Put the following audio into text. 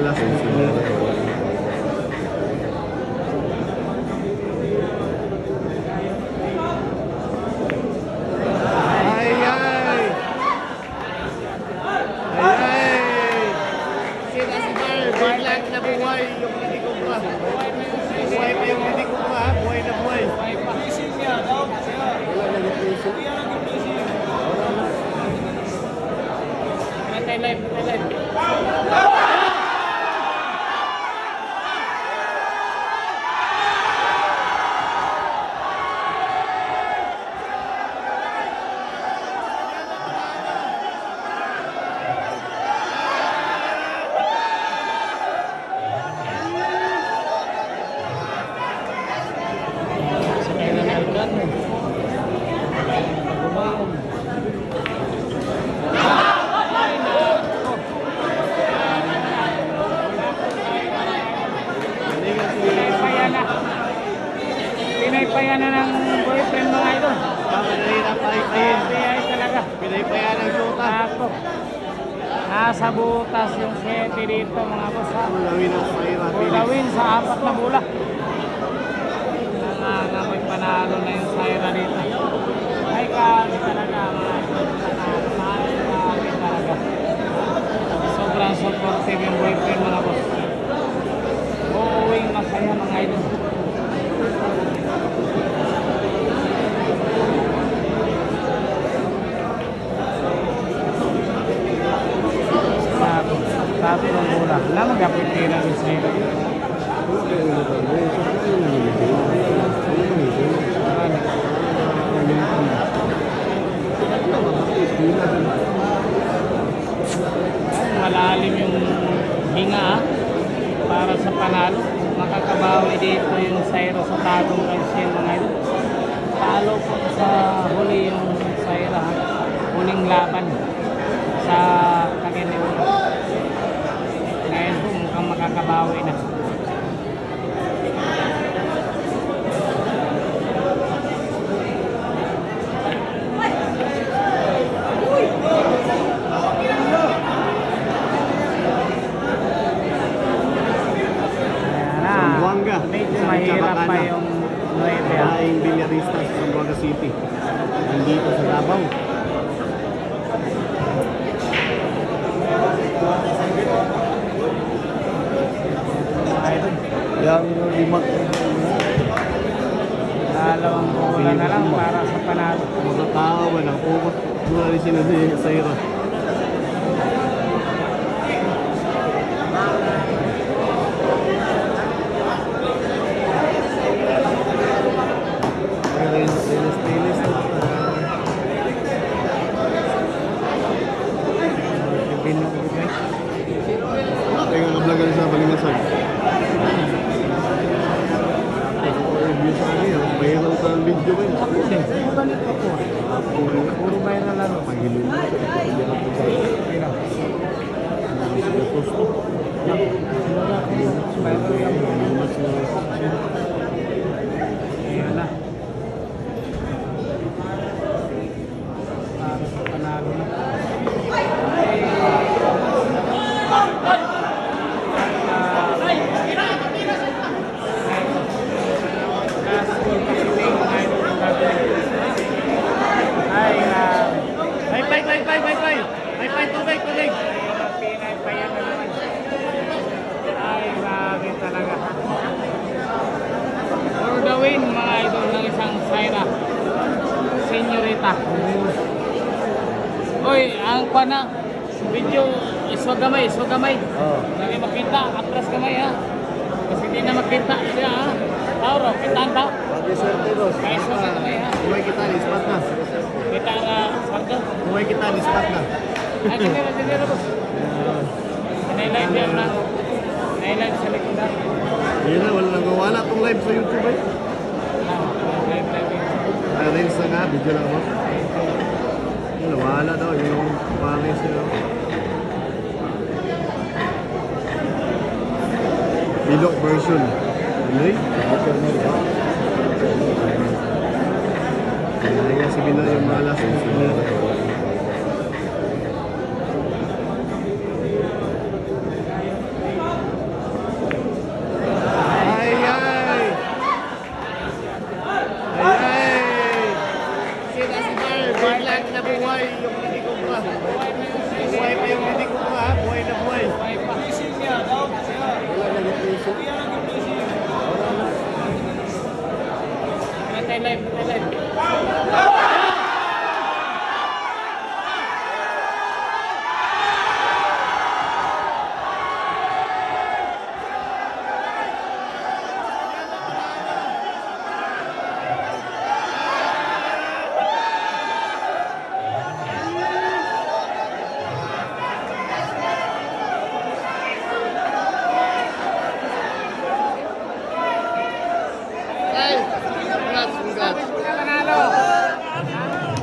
last season. Pinaypayan na ng boyfriend mga idol. Pinaypayan talaga. Pinaypayan ng syota. Ako. Nasa butas yung 7 dito mga boss ha. Ulawin sa 4 na bola. Nangangamoy panalo na yung Saira dito. Ay kami talaga mga idol. Kami talaga. Sobrang supportive yung boyfriend mga boss. Uuwing masaya mga idol. Satu ng bola. Wala mag-apit kayo namin sa iyo. Malalim yung hinga para sa panalo. Makakabawi dito yung Saira sa tagong kansil mga ito. Talo po sa huli yung Saira. Huling laban sa Cagayan. Ngayon po mukhang makakabawi na. Zamboanga. Medyo mahirap pa yung 9. Daing Villarista sa Zamboanga City. Nandito sa Davao. Yang 5. Dalawang bola na lang para sa panalo. Mga tao ba ng pukot. Mula rin sila sa Saira. Kaya nga vlog sa Balingasag. Review sa kanya, viral sa video ba yun? Ako din. Magalit pa po. Puro viral lang. Pagilin mo. Gusto. Ayan na. Para sa panalo na. Mga idol ng isang Saira Senyorita. Oy, ang pana video isogamay. Lagi makita atras kamay ha. Kasi hindi na makita siya ha. Tauro, kitaan ba? Pati swerte dos. Kaya isogamay ha. Umuwi kita, lispat na. Kita nga sardo. Umuwi kita, lispat na. Ay, dinero boss. Nai-live yan na. Nai-live sa likod ha. Yun na, wala itong live sa YouTube eh. Reels na nga, video lang mo. Wala daw, yung pangis nila. Bilog version. Ano kaya si Bilo yung mga last season.